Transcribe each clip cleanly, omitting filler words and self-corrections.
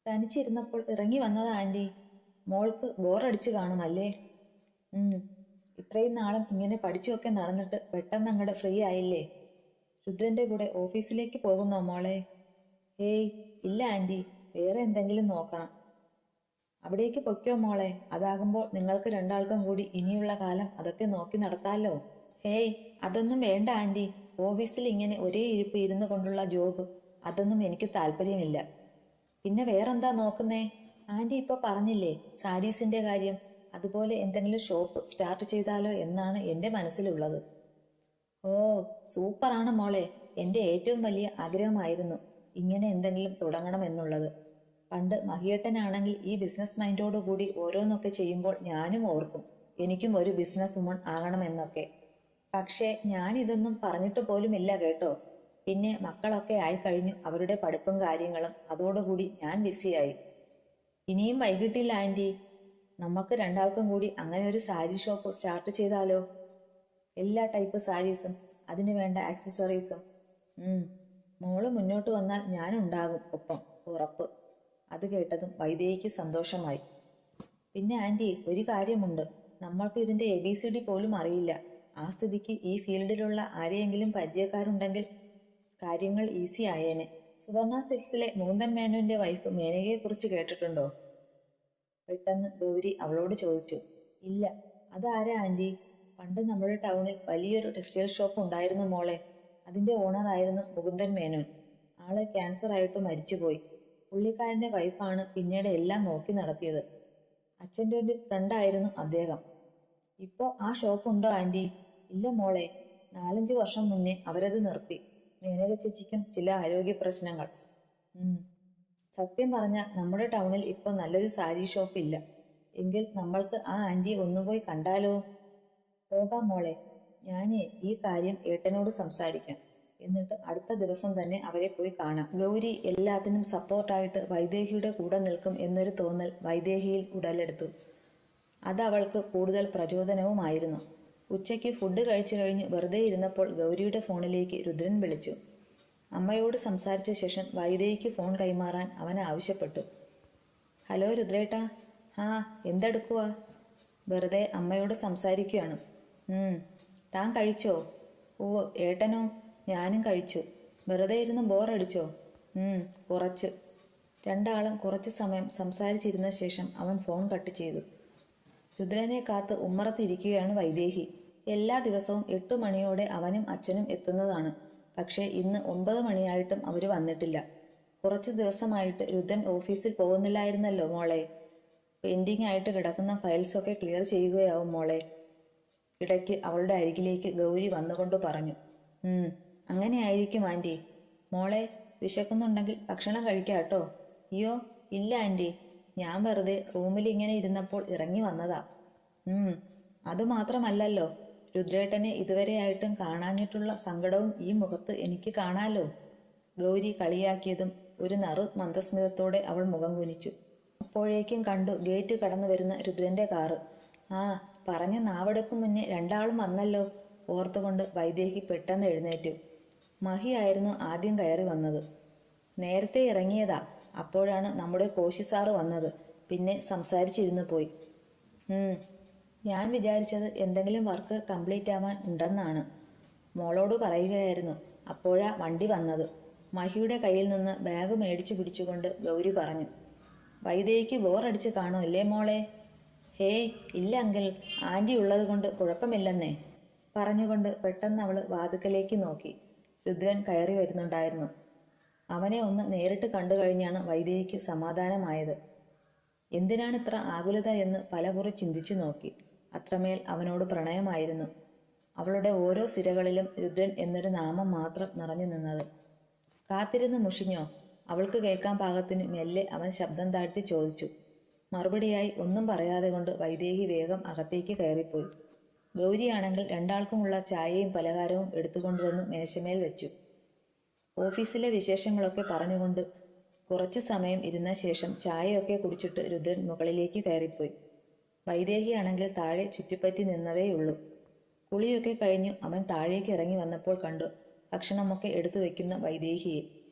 തനിച്ചിരുന്നപ്പോൾ ഇറങ്ങി വന്നതാ ആൻറ്റി. മോൾക്ക് ബോറടിച്ച് കാണുമല്ലേ? ഇത്രയും നാളും ഇങ്ങനെ പഠിച്ചുമൊക്കെ നടന്നിട്ട് പെട്ടെന്ന് അങ്ങോട്ട് ഫ്രീ ആയില്ലേ? രുദ്രൻ്റെ കൂടെ ഓഫീസിലേക്ക് പോകുന്നോ മോളെ? ഏയ് ഇല്ല ആൻറ്റി, വേറെ എന്തെങ്കിലും നോക്കണം. അവിടേക്ക് പൊയ്ക്കോ മോളെ, അതാകുമ്പോൾ നിങ്ങൾക്ക് രണ്ടാൾക്കും കൂടി ഇനിയുള്ള കാലം അതൊക്കെ നോക്കി നടത്താമല്ലോ. ഹേയ്, അതൊന്നും വേണ്ട ആൻറ്റി. ഓഫീസിൽ ഇങ്ങനെ ഒരേ ഇരിപ്പ് ഇരുന്നു കൊണ്ടുള്ള ജോബ്, അതൊന്നും എനിക്ക് താല്പര്യമില്ല. പിന്നെ വേറെന്താ നോക്കുന്നേ? ആൻറ്റി ഇപ്പോൾ പറഞ്ഞില്ലേ സാരീസിൻ്റെ കാര്യം, അതുപോലെ എന്തെങ്കിലും ഷോപ്പ് സ്റ്റാർട്ട് ചെയ്താലോ എന്നാണ് എൻ്റെ മനസ്സിലുള്ളത്. ഓ, സൂപ്പറാണ് മോളെ. എൻ്റെ ഏറ്റവും വലിയ ആഗ്രഹമായിരുന്നു ഇങ്ങനെ എന്തെങ്കിലും തുടങ്ങണം എന്നുള്ളത്. പണ്ട് മഹിയേട്ടനാണെങ്കിൽ ഈ ബിസിനസ് മൈൻഡോടുകൂടി ഓരോന്നൊക്കെ ചെയ്യുമ്പോൾ ഞാനും ഓർക്കും എനിക്കും ഒരു ബിസിനസ് വുമൺ ആകണമെന്നൊക്കെ. പക്ഷേ ഞാനിതൊന്നും പറഞ്ഞിട്ട് പോലുമില്ല കേട്ടോ. പിന്നെ മക്കളൊക്കെ ആയിക്കഴിഞ്ഞു, അവരുടെ പഠിപ്പും കാര്യങ്ങളും, അതോടുകൂടി ഞാൻ ബിസിയായി. ഇനിയും വൈകിട്ടില്ല ആൻറ്റി. നമുക്ക് രണ്ടാൾക്കും കൂടി അങ്ങനെ ഒരു സാരി ഷോപ്പ് സ്റ്റാർട്ട് ചെയ്താലോ? എല്ലാ ടൈപ്പ് സാരീസും അതിനു വേണ്ട ആക്സസറീസും. മോള് മുന്നോട്ട് വന്നാൽ ഞാനുണ്ടാകും ഒപ്പം, ഉറപ്പ്. അത് കേട്ടതും വൈദേഹിക്ക് സന്തോഷമായി. പിന്നെ ആൻറ്റി, ഒരു കാര്യമുണ്ട്. നമ്മൾക്ക് ഇതിൻ്റെ ABCD പോലും അറിയില്ല. ആ സ്ഥിതിക്ക് ഈ ഫീൽഡിലുള്ള ആരെയെങ്കിലും പരിചയക്കാരുണ്ടെങ്കിൽ കാര്യങ്ങൾ ഈസി ആയേനെ. സുവർണ സിൽക്സിലെ മൂന്തൻ മേനോന്റെ വൈഫ് മേനകയെക്കുറിച്ച് കേട്ടിട്ടുണ്ടോ? പെട്ടെന്ന് ഗൗരി അവളോട് ചോദിച്ചു. ഇല്ല, അതാരാ ആൻറ്റി? പണ്ട് നമ്മുടെ ടൗണിൽ വലിയൊരു ടെക്സ്റ്റൈൽ ഷോപ്പ് ഉണ്ടായിരുന്നു മോളെ. അതിൻ്റെ ഓണറായിരുന്നു മുകുന്ദൻ മേനോൻ. ആള് ക്യാൻസർ ആയിട്ട് മരിച്ചുപോയി. പുള്ളിക്കാരൻ്റെ വൈഫാണ് പിന്നീട് എല്ലാം നോക്കി നടത്തിയത്. അച്ഛൻ്റെ ഒരു ഫ്രണ്ടായിരുന്നു അദ്ദേഹം. ഇപ്പോൾ ആ ഷോപ്പുണ്ടോ ആൻറ്റി? ഇല്ല മോളെ, 4-5 വർഷം മുന്നേ അവരത് നിർത്തി. മേനക ചേച്ചിക്കും ചില ആരോഗ്യ പ്രശ്നങ്ങൾ. സത്യം പറഞ്ഞാൽ നമ്മുടെ ടൗണിൽ ഇപ്പോൾ നല്ലൊരു സാരി ഷോപ്പ് ഇല്ല. എങ്കിൽ നമ്മൾക്ക് ആ ആൻറ്റിയെ ഒന്നുപോയി കണ്ടാലോ? പോകാം മോളെ, ഞാനേ ഈ കാര്യം ഏട്ടനോട് സംസാരിക്കാം. എന്നിട്ട് അടുത്ത ദിവസം തന്നെ അവരെ പോയി കാണാം. ഗൗരി എല്ലാത്തിനും സപ്പോർട്ടായിട്ട് വൈദേഹിയുടെ കൂടെ നിൽക്കും എന്നൊരു തോന്നൽ വൈദേഹിയിൽ ഉടലെടുത്തു. അതവൾക്ക് കൂടുതൽ പ്രചോദനവുമായിരുന്നു. ഉച്ചയ്ക്ക് ഫുഡ് കഴിച്ചു കഴിഞ്ഞ് വെറുതെ ഇരുന്നപ്പോൾ ഗൗരിയുടെ ഫോണിലേക്ക് രുദ്രൻ വിളിച്ചു. അമ്മയോട് സംസാരിച്ച ശേഷം വൈദേഹിക്ക് ഫോൺ കൈമാറാൻ അവൻ ആവശ്യപ്പെട്ടു. ഹലോ രുദ്രേട്ടാ. എന്തെടുക്കുക? വെറുതെ അമ്മയോട് സംസാരിക്കുകയാണ്. താൻ കഴിച്ചോ? ഓ, ഏട്ടനോ? ഞാനും കഴിച്ചു. വെറുതെ ഇരുന്ന് ബോറടിച്ചോ? കുറച്ച്. രണ്ടാളും കുറച്ച് സമയം സംസാരിച്ചിരുന്ന ശേഷം അവൻ ഫോൺ കട്ട് ചെയ്തു. രുദ്രനെ കാത്ത് ഉമ്മറത്തിരിക്കുകയാണ് വൈദേഹി. എല്ലാ ദിവസവും 8 മണിയോടെ അവനും അച്ഛനും എത്തുന്നതാണ്. പക്ഷേ ഇന്ന് 9 മണിയായിട്ടും അവർ വന്നിട്ടില്ല. കുറച്ച് ദിവസമായിട്ട് രുദ്രൻ ഓഫീസിൽ പോകുന്നില്ലായിരുന്നല്ലോ മോളെ. പെൻഡിങ് ആയിട്ട് കിടക്കുന്ന ഫയൽസൊക്കെ ക്ലിയർ ചെയ്യുകയാവും മോളെ. ഇടയ്ക്ക് അവളുടെ അരികിലേക്ക് ഗൗരി വന്നുകൊണ്ട് പറഞ്ഞു. അങ്ങനെയായിരിക്കും ആൻറ്റി. മോളെ, വിശക്കുന്നുണ്ടെങ്കിൽ ഭക്ഷണം കഴിക്കാം കേട്ടോ. അയ്യോ ഇല്ല ആൻറ്റി, ഞാൻ വെറുതെ റൂമിൽ ഇങ്ങനെ ഇരുന്നപ്പോൾ ഇറങ്ങി വന്നതാ. അതുമാത്രമല്ലല്ലോ, രുദ്രേട്ടനെ ഇതുവരെയായിട്ടും കാണാഞ്ഞിട്ടുള്ള സങ്കടവും ഈ മുഖത്ത് എനിക്ക് കാണാലോ. ഗൗരി കളിയാക്കിയതും ഒരു നറു മന്ദസ്മിതത്തോടെ അവൾ മുഖം കുനിച്ചു. അപ്പോഴേക്കും കണ്ടു ഗേറ്റ് കടന്നു വരുന്ന രുദ്രന്റെ കാറ്. പറഞ്ഞ നാവെടുപ്പ് മുന്നേ രണ്ടാളും വന്നല്ലോ ഓർത്തുകൊണ്ട് വൈദേഹി പെട്ടെന്ന് എഴുന്നേറ്റു. മഹിയായിരുന്നു ആദ്യം കയറി വന്നത്. നേരത്തെ ഇറങ്ങിയതാ. അപ്പോഴാണ് നമ്മുടെ കോശി സാറ് വന്നത്. പിന്നെ സംസാരിച്ചിരുന്നു പോയി. ഞാൻ വിചാരിച്ചത് എന്തെങ്കിലും വർക്ക് കംപ്ലീറ്റ് ആവാൻ ഉണ്ടെന്നാണ്. മോളോട് പറയുകയായിരുന്നു. അപ്പോഴാ വണ്ടി വന്നത്. മഹിയുടെ കയ്യിൽ നിന്ന് ബാഗ് മേടിച്ചു പിടിച്ചുകൊണ്ട് ഗൗരി പറഞ്ഞു. വൈദേഹിക്ക് ബോറടിച്ച് കാണുമല്ലേ മോളെ? ഹേയ് ഇല്ല അങ്കിൾ, ആൻറ്റി ഉള്ളത് കൊണ്ട് കുഴപ്പമില്ലെന്നേ പറഞ്ഞുകൊണ്ട് പെട്ടെന്ന് അവൾ വാതുക്കലേക്ക് നോക്കി. രുദ്രൻ കയറി വരുന്നുണ്ടായിരുന്നു. അവനെ ഒന്ന് നേരിട്ട് കണ്ടു കഴിഞ്ഞാണ് വൈദേഹിക്ക് സമാധാനമായത്. എന്തിനാണ് ഇത്ര ആകുലത എന്ന് പലകുറി ചിന്തിച്ചു നോക്കി. അത്രമേൽ അവനോട് പ്രണയമായിരുന്നു. അവളുടെ ഓരോ സിരകളിലും രുദ്രൻ എന്നൊരു നാമം മാത്രം നിറഞ്ഞു നിന്നത്. കാത്തിരുന്ന് മുഷിഞ്ഞോ? അവൾക്ക് കേൾക്കാൻ പാകത്തിന് മെല്ലെ അവൻ ശബ്ദം താഴ്ത്തി ചോദിച്ചു. മറുപടിയായി ഒന്നും പറയാതെ കൊണ്ട് വൈദേഹി വേഗം അകത്തേക്ക് കയറിപ്പോയി. ഗൗരിയാണെങ്കിൽ രണ്ടാൾക്കുമുള്ള ചായയും പലഹാരവും എടുത്തുകൊണ്ടുവന്നു മേശമേൽ വെച്ചു. ഓഫീസിലെ വിശേഷങ്ങളൊക്കെ പറഞ്ഞുകൊണ്ട് കുറച്ചു സമയം ഇരുന്ന ശേഷം ചായയൊക്കെ കുടിച്ചിട്ട് രുദ്രൻ മുകളിലേക്ക് കയറിപ്പോയി. വൈദേഹിയാണെങ്കിൽ താഴെ ചുറ്റിപ്പറ്റി നിന്നതേയുള്ളൂ. കുളിയൊക്കെ കഴിഞ്ഞു അവൻ താഴേക്ക് ഇറങ്ങി വന്നപ്പോൾ കണ്ടു ഭക്ഷണമൊക്കെ എടുത്തു വയ്ക്കുന്ന വൈദേഹിയെ.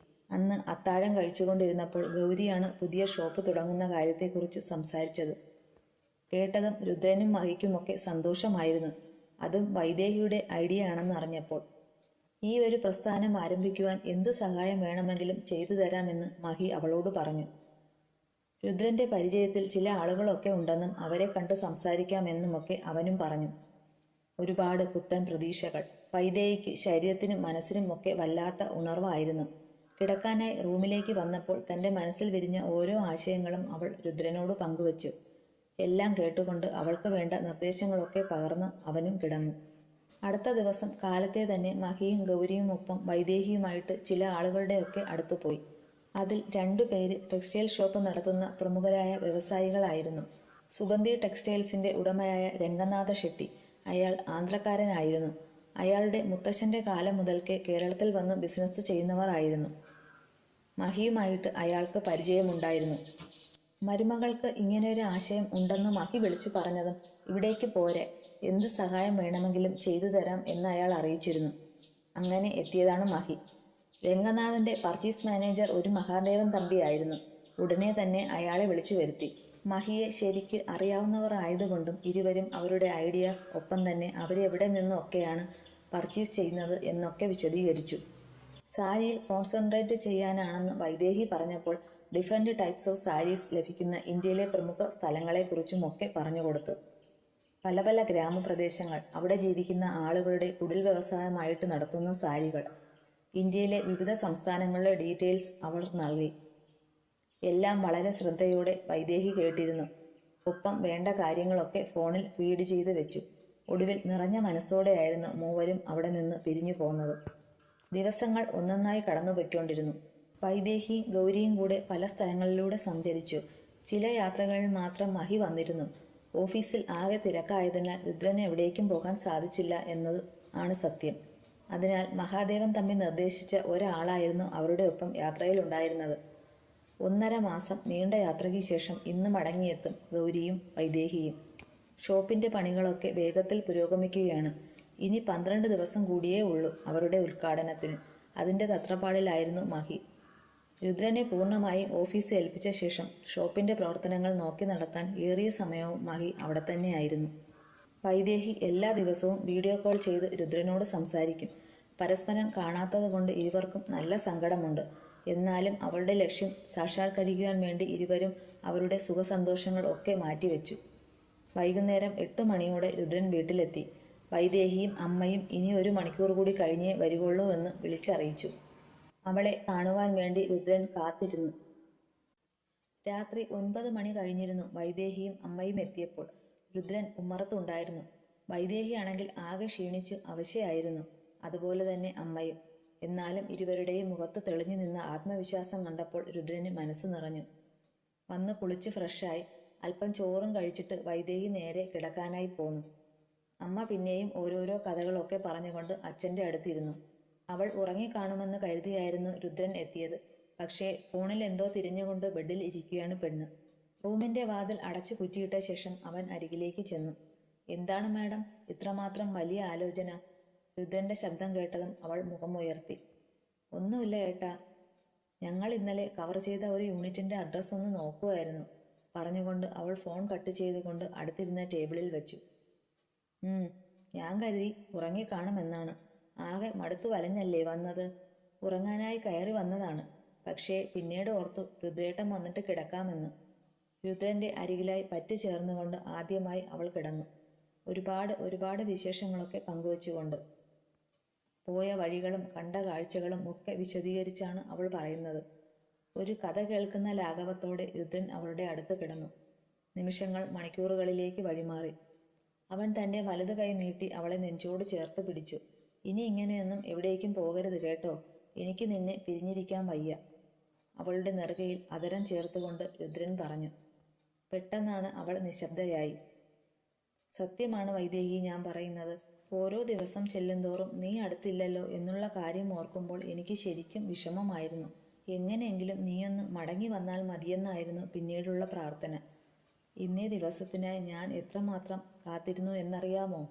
അന്ന് അത്താഴം കഴിച്ചുകൊണ്ടിരുന്നപ്പോൾ ഗൗരിയാണ് പുതിയ ഷോപ്പ് തുടങ്ങുന്ന കാര്യത്തെക്കുറിച്ച് സംസാരിച്ചത്. കേട്ടതും രുദ്രനും മഹിക്കുമൊക്കെ സന്തോഷമായിരുന്നു. അതും വൈദേഹിയുടെ ഐഡിയ ആണെന്ന് അറിഞ്ഞപ്പോൾ. ഈ ഒരു പ്രസ്ഥാനം ആരംഭിക്കുവാൻ എന്ത് സഹായം വേണമെങ്കിലും ചെയ്തു തരാമെന്ന് മഹി അവളോട് പറഞ്ഞു. രുദ്രന്റെ പരിചയത്തിൽ ചില ആളുകളൊക്കെ ഉണ്ടെന്നും അവരെ കണ്ട് സംസാരിക്കാമെന്നുമൊക്കെ അവനും പറഞ്ഞു. ഒരുപാട് പുത്തൻ പ്രതീക്ഷകൾ. വൈദേഹിക്ക് ശരീരത്തിനും മനസ്സിനും ഒക്കെ വല്ലാത്ത ഉണർവായിരുന്നു. കിടക്കാനായി റൂമിലേക്ക് വന്നപ്പോൾ തൻ്റെ മനസ്സിൽ വിരിഞ്ഞ ഓരോ ആശയങ്ങളും അവൾ രുദ്രനോട് പങ്കുവച്ചു. എല്ലാം കേട്ടുകൊണ്ട് അവൾക്ക് വേണ്ട നിർദ്ദേശങ്ങളൊക്കെ പകർന്ന് അവനും കിടന്നു. അടുത്ത ദിവസം കാലത്തെ തന്നെ മഹിയും ഗൗരിയും ഒപ്പം വൈദേഹിയുമായിട്ട് ചില ആളുകളുടെയൊക്കെ അടുത്ത് പോയി. അതിൽ 2 പേര് ടെക്സ്റ്റൈൽ ഷോപ്പ് നടത്തുന്ന പ്രമുഖരായ വ്യവസായികളായിരുന്നു. സുഗന്ധി ടെക്സ്റ്റൈൽസിന്റെ ഉടമയായ രംഗനാഥ ഷെട്ടി. അയാൾ ആന്ധ്രക്കാരനായിരുന്നു. അയാളുടെ മുത്തശ്ശന്റെ കാലം മുതൽക്കേ കേരളത്തിൽ വന്ന് ബിസിനസ് ചെയ്യുന്നവർ ആയിരുന്നു. മഹിയുമായിട്ട് അയാൾക്ക് പരിചയമുണ്ടായിരുന്നു. മരുമകൾക്ക് ഇങ്ങനെയൊരു ആശയം ഉണ്ടെന്ന് മഹി വിളിച്ചു പറഞ്ഞതും ഇവിടേക്ക് പോരെ, എന്ത് സഹായം വേണമെങ്കിലും ചെയ്തു തരാം എന്ന് അയാൾ അറിയിച്ചിരുന്നു. അങ്ങനെ എത്തിയതാണ് മഹി. രംഗനാഥന്റെ പർച്ചേസ് മാനേജർ ഒരു മഹാദേവൻ തമ്പിയായിരുന്നു. ഉടനെ തന്നെ അയാളെ വിളിച്ചു വരുത്തി. മഹിയെ ശരിക്ക് അറിയാവുന്നവർ ആയതുകൊണ്ടും ഇരുവരും അവരുടെ ഐഡിയാസ്, ഒപ്പം തന്നെ അവരെവിടെ നിന്നൊക്കെയാണ് പർച്ചേസ് ചെയ്യുന്നത് എന്നൊക്കെ വിശദീകരിച്ചു. സാരിയിൽ കോൺസെൻട്രേറ്റ് ചെയ്യാനാണെന്ന് വൈദേഹി പറഞ്ഞപ്പോൾ ഡിഫറെൻറ്റ് ടൈപ്സ് ഓഫ് സാരീസ് ലഭിക്കുന്ന ഇന്ത്യയിലെ പ്രമുഖ സ്ഥലങ്ങളെക്കുറിച്ചുമൊക്കെ പറഞ്ഞുകൊടുത്തു. പല പല ഗ്രാമപ്രദേശങ്ങൾ, അവിടെ ജീവിക്കുന്ന ആളുകളുടെ കുടിൽ വ്യവസായമായിട്ട് നടത്തുന്ന സാരികൾ, ഇന്ത്യയിലെ വിവിധ സംസ്ഥാനങ്ങളുടെ ഡീറ്റെയിൽസ് അവർ നൽകി. എല്ലാം വളരെ ശ്രദ്ധയോടെ വൈദേഹി കേട്ടിരുന്നു. ഒപ്പം വേണ്ട കാര്യങ്ങളൊക്കെ ഫോണിൽ ഫീഡ് ചെയ്ത് വെച്ചു. ഒടുവിൽ നിറഞ്ഞ മനസ്സോടെയായിരുന്നു മൂവരും അവിടെ നിന്ന് പിരിഞ്ഞു പോന്നത്. ദിവസങ്ങൾ ഒന്നൊന്നായി കടന്നുപോയിക്കൊണ്ടിരുന്നു. വൈദേഹിയും ഗൗരിയും കൂടെ പല സ്ഥലങ്ങളിലൂടെ സഞ്ചരിച്ചു. ചില യാത്രകളിൽ മാത്രം മഹി വന്നിരുന്നു. ഓഫീസിൽ ആകെ തിരക്കായതിനാൽ രുദ്രന് എവിടേക്കും പോകാൻ സാധിച്ചില്ല എന്നത് ആണ് സത്യം. അതിനാൽ മഹാദേവൻ തമ്പി നിർദ്ദേശിച്ച ഒരാളായിരുന്നു അവരുടെ ഒപ്പം യാത്രയിലുണ്ടായിരുന്നത്. 1.5 മാസം നീണ്ട യാത്രയ്ക്ക് ശേഷം ഇന്ന് മടങ്ങിയെത്തും ഗൗരിയും വൈദേഹിയും. ഷോപ്പിൻ്റെ പണികളൊക്കെ വേഗത്തിൽ പുരോഗമിക്കുകയാണ്. ഇനി 12 ദിവസം കൂടിയേ ഉള്ളൂ അവരുടെ ഉദ്ഘാടനത്തിന്. അതിൻ്റെ തത്രപ്പാടിലായിരുന്നു മഹി. രുദ്രനെ പൂർണ്ണമായും ഓഫീസ് ഏൽപ്പിച്ച ശേഷം ഷോപ്പിൻ്റെ പ്രവർത്തനങ്ങൾ നോക്കി നടത്താൻ ഏറിയ സമയവും മഹി അവിടെ തന്നെയായിരുന്നു. വൈദേഹി എല്ലാ ദിവസവും വീഡിയോ കോൾ ചെയ്ത് രുദ്രനോട് സംസാരിക്കും. പരസ്പരം കാണാത്തത് കൊണ്ട് ഇരുവർക്കും നല്ല സങ്കടമുണ്ട്. എന്നാലും അവളുടെ ലക്ഷ്യം സാക്ഷാത്കരിക്കുവാൻ വേണ്ടി ഇരുവരും അവരുടെ സുഖസന്തോഷങ്ങൾ ഒക്കെ മാറ്റിവെച്ചു. വൈകുന്നേരം 8 മണിയോടെ രുദ്രൻ വീട്ടിലെത്തി. വൈദേഹിയും അമ്മയും ഇനി 1 മണിക്കൂർ കൂടി കഴിഞ്ഞേ വരുവുള്ളൂ എന്ന് വിളിച്ചറിയിച്ചു. അവളെ കാണുവാൻ വേണ്ടി രുദ്രൻ കാത്തിരുന്നു. രാത്രി 9 മണി കഴിഞ്ഞിരുന്നു വൈദേഹിയും അമ്മയും എത്തിയപ്പോൾ. രുദ്രൻ ഉമ്മറത്തുണ്ടായിരുന്നു. വൈദേഹിയാണെങ്കിൽ ആകെ ക്ഷീണിച്ച് അവശയായിരുന്നു. അതുപോലെ തന്നെ അമ്മയും. എന്നാലും ഇരുവരുടെയും മുഖത്ത് തെളിഞ്ഞു നിന്ന ആത്മവിശ്വാസം കണ്ടപ്പോൾ രുദ്രന് മനസ്സ് നിറഞ്ഞു. വന്ന് കുളിച്ച് ഫ്രഷായി അല്പം ചോറും കഴിച്ചിട്ട് വൈദേഹി നേരെ കിടക്കാനായി പോന്നു. അമ്മ പിന്നെയും ഓരോരോ കഥകളൊക്കെ പറഞ്ഞുകൊണ്ട് അച്ഛൻ്റെ അടുത്തിരുന്നു. അവൾ ഉറങ്ങിക്കാണുമെന്ന് കരുതിയായിരുന്നു രുദ്രൻ എത്തിയത്. പക്ഷേ ഫോണിൽ എന്തോ തിരിഞ്ഞുകൊണ്ട് ബെഡിൽ ഇരിക്കുകയാണ് പെണ്ണ്. റൂമിൻ്റെ വാതിൽ അടച്ചു കുറ്റിയിട്ട ശേഷം അവൻ അരികിലേക്ക് ചെന്നു. എന്താണ് മാഡം ഇത്രമാത്രം വലിയ ആലോചന? രുദ്രൻ്റെ ശബ്ദം കേട്ടതും അവൾ മുഖമുയർത്തി. ഒന്നുമില്ല ഏട്ടാ, ഞങ്ങൾ ഇന്നലെ കവർ ചെയ്ത ഒരു യൂണിറ്റിൻ്റെ അഡ്രസ്സ് ഒന്ന് നോക്കുമായിരുന്നു, പറഞ്ഞുകൊണ്ട് അവൾ ഫോൺ കട്ട് ചെയ്തുകൊണ്ട് അടുത്തിരുന്ന ടേബിളിൽ വെച്ചു. ഞാൻ കരുതി ഉറങ്ങിക്കാണുമെന്നാണ്. ആകെ മടുത്തു വലഞ്ഞല്ലേ വന്നത്. ഉറങ്ങാനായി കയറി വന്നതാണ്. പക്ഷേ പിന്നീട് ഓർത്തു രുദ്രേട്ടൻ വന്നിട്ട് കിടക്കാമെന്ന്. രുദ്രൻ്റെ അരികിലായി പറ്റി ചേർന്നുകൊണ്ട് ആദ്യമായി അവൾ കിടന്നു. ഒരുപാട് വിശേഷങ്ങളൊക്കെ പങ്കുവച്ചുകൊണ്ട്. പോയ വഴികളും കണ്ട കാഴ്ചകളും ഒക്കെ വിശദീകരിച്ചാണ് അവൾ പറയുന്നത്. ഒരു കഥ കേൾക്കുന്ന ലാഘവത്തോടെ രുദ്രൻ അവളുടെ അടുത്ത് കിടന്നു. നിമിഷങ്ങൾ മണിക്കൂറുകളിലേക്ക് വഴിമാറി. അവൻ തൻ്റെ വലതു കൈ നീട്ടി അവളെ നെഞ്ചോട് ചേർത്ത് പിടിച്ചു. ഇനി ഇങ്ങനെയൊന്നും എവിടേക്കും പോകരുത് കേട്ടോ. എനിക്ക് നിന്നെ പിരിഞ്ഞിരിക്കാൻ വയ്യ. അവളുടെ നെറുകയിൽ അതരം ചേർത്തുകൊണ്ട് രുദ്രൻ പറഞ്ഞു. പെട്ടെന്നാണ് അവൾ നിശബ്ദയായി. സത്യമാണ് വൈദേഹി ഞാൻ പറയുന്നത്. ഓരോ ദിവസം ചെല്ലുന്തോറും നീ അടുത്തില്ലല്ലോ എന്നുള്ള കാര്യം ഓർക്കുമ്പോൾ എനിക്ക് ശരിക്കും വിഷമമായിരുന്നു. എങ്ങനെയെങ്കിലും നീയൊന്ന് മടങ്ങി വന്നാൽ മതിയെന്നായിരുന്നു പിന്നീടുള്ള പ്രാർത്ഥന. ഇന്നേ ദിവസത്തിനായി ഞാൻ എത്രമാത്രം കാത്തിരുന്നു എന്നറിയാമോ?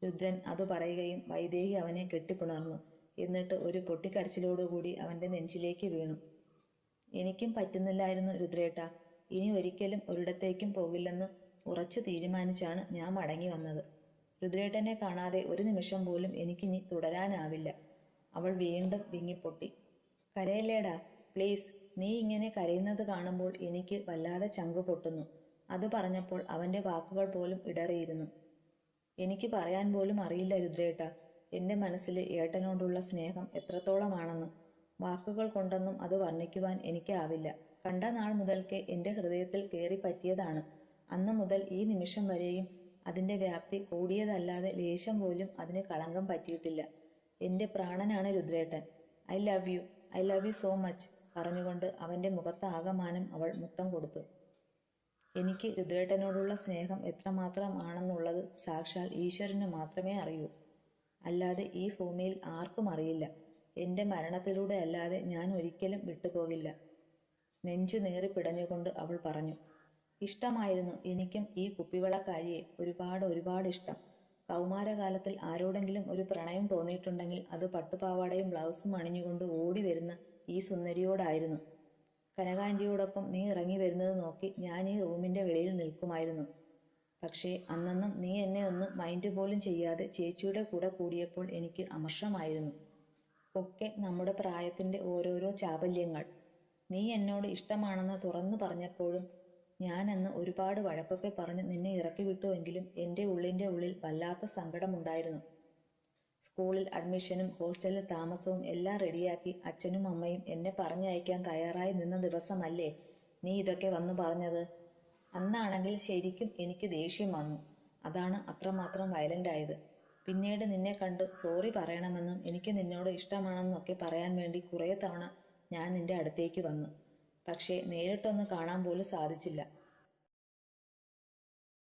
രുദ്രൻ അത് പറയുകയും വൈദേഹി അവനെ കെട്ടിപ്പുണർന്നു. എന്നിട്ട് ഒരു പൊട്ടിക്കരച്ചിലോടുകൂടി അവൻ്റെ നെഞ്ചിലേക്ക് വീണു. എനിക്കും പറ്റുന്നില്ലായിരുന്നു രുദ്രേട്ട. ഇനി ഒരിക്കലും ഒരിടത്തേക്കും പോകില്ലെന്ന് ഉറച്ചു തീരുമാനിച്ചാണ് ഞാൻ മടങ്ങി വന്നത്. രുദ്രേട്ടനെ കാണാതെ ഒരു നിമിഷം പോലും എനിക്കിനി തുടരാനാവില്ല. അവൾ വീണ്ടും വിങ്ങിപ്പൊട്ടി. കരയല്ലേടാ, പ്ലീസ്. നീ ഇങ്ങനെ കരയുന്നത് കാണുമ്പോൾ എനിക്ക് വല്ലാതെ ചങ്കു പൊട്ടുന്നു. അത് പറഞ്ഞപ്പോൾ അവൻ്റെ വാക്കുകൾ പോലും ഇടറിയിരുന്നു. എനിക്ക് പറയാൻ പോലും അറിയില്ല രുദ്രേട്ട, എൻ്റെ മനസ്സിൽ ഏട്ടനോടുള്ള സ്നേഹം എത്രത്തോളമാണെന്ന്. വാക്കുകൾ കൊണ്ടൊന്നും അത് വർണ്ണിക്കുവാൻ എനിക്കാവില്ല. കണ്ട നാൾ മുതൽക്കേ എൻ്റെ ഹൃദയത്തിൽ കയറി പറ്റിയതാണ്. അന്ന് മുതൽ ഈ നിമിഷം വരെയും അതിൻ്റെ വ്യാപ്തി കൂടിയതല്ലാതെ ലേശം പോലും അതിന് കളങ്കം പറ്റിയിട്ടില്ല. എൻ്റെ പ്രാണനാണ് രുദ്രേട്ടൻ. I love you so much പറഞ്ഞുകൊണ്ട് അവൻ്റെ മുഖത്താകമാനം അവൾ മുത്തം കൊടുത്തു. എനിക്ക് രുദ്രേട്ടനോടുള്ള സ്നേഹം എത്രമാത്രം ആണെന്നുള്ളത് സാക്ഷാൽ ഈശ്വരന് മാത്രമേ അറിയൂ. അല്ലാതെ ഈ ഭൂമിയിൽ ആർക്കും അറിയില്ല. എൻ്റെ മരണത്തിലൂടെ അല്ലാതെ ഞാൻ ഒരിക്കലും വിട്ടുപോകില്ല. നെഞ്ചു നേറി പിടഞ്ഞുകൊണ്ട് അവൾ പറഞ്ഞു. ഇഷ്ടമായിരുന്നു എനിക്കും ഈ കുപ്പിവളക്കാരിയെ ഒരുപാട് ഇഷ്ടം. കൗമാരകാലത്തിൽ ആരോടെങ്കിലും ഒരു പ്രണയം തോന്നിയിട്ടുണ്ടെങ്കിൽ അത് പട്ടുപാവാടയും ബ്ലൗസും അണിഞ്ഞുകൊണ്ട് ഓടി വരുന്ന ഈ സുന്ദരിയോടായിരുന്നു. കനകാൻ്റിയോടൊപ്പം നീ ഇറങ്ങി വരുന്നത് നോക്കി ഞാൻ ഈ റൂമിൻ്റെ വെളിയിൽ നിൽക്കുമായിരുന്നു. പക്ഷേ അന്നൊന്നും നീ എന്നെ ഒന്ന് മൈൻഡ് പോലും ചെയ്യാതെ ചേച്ചിയുടെ കൂടെ കൂടിയപ്പോൾ എനിക്ക് അമർഷമായിരുന്നു. ഒക്കെ നമ്മുടെ പ്രായത്തിൻ്റെ ഓരോരോ ചാബല്യങ്ങൾ. നീ എന്നോട് ഇഷ്ടമാണെന്ന് തുറന്നു പറഞ്ഞപ്പോഴും ഞാനന്ന് ഒരുപാട് വഴക്കൊക്കെ പറഞ്ഞ് നിന്നെ ഇറക്കി വിട്ടുവെങ്കിലും എൻ്റെ ഉള്ളിൻ്റെ ഉള്ളിൽ വല്ലാത്ത സങ്കടമുണ്ടായിരുന്നു. സ്കൂളിൽ അഡ്മിഷനും ഹോസ്റ്റലിൽ താമസവും എല്ലാം റെഡിയാക്കി അച്ഛനും അമ്മയും എന്നെ പറഞ്ഞയക്കാൻ തയ്യാറായി നിന്ന ദിവസമല്ലേ നീ ഇതൊക്കെ വന്നു പറഞ്ഞത്? അന്നാണെങ്കിൽ ശരിക്കും എനിക്ക് ദേഷ്യം വന്നു. അതാണ് അത്രമാത്രം വയലൻ്റായത്. പിന്നീട് നിന്നെ കണ്ട് സോറി പറയണമെന്നും എനിക്ക് നിന്നോട് ഇഷ്ടമാണെന്നൊക്കെ പറയാൻ വേണ്ടി കുറേ തവണ ഞാൻ നിന്റെ അടുത്തേക്ക് വന്നു. പക്ഷേ നേരിട്ടൊന്ന് കാണാൻ പോലും സാധിച്ചില്ല.